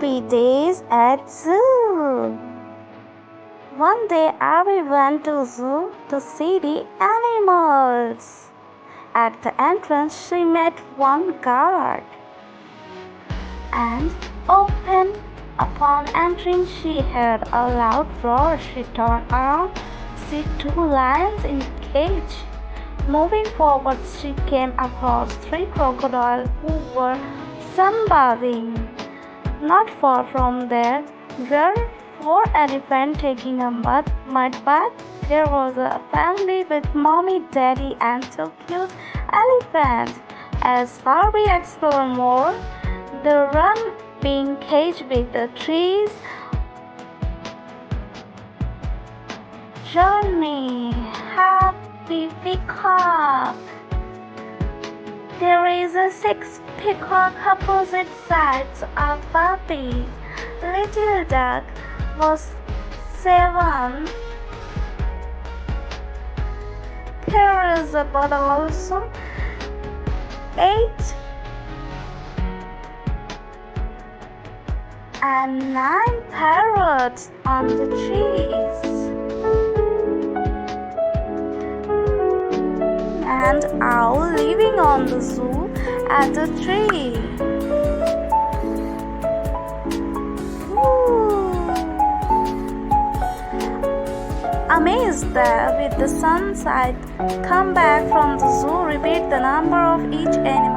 Happy days at zoo. One day Aarby went to zoo to see the animals. At the entrance she met one guard and upon entering she heard a loud roar. She turned around, see two lions in the cage. Moving forward she came across three crocodiles who were sunbathing. Not far from there were four elephants taking a mud bath. There was a family with mommy, daddy, and two cute elephants. As Aarby explored more, the run being caged with the trees. Journey, happy peacock. There is a six peacock opposite sides of puppies. Little duck was 7. There is a bird also 8 and 9 parrots on the trees. And owl living on the zoo at the tree. Amazed that with the sunset, come back from the zoo, repeat the number of each animal.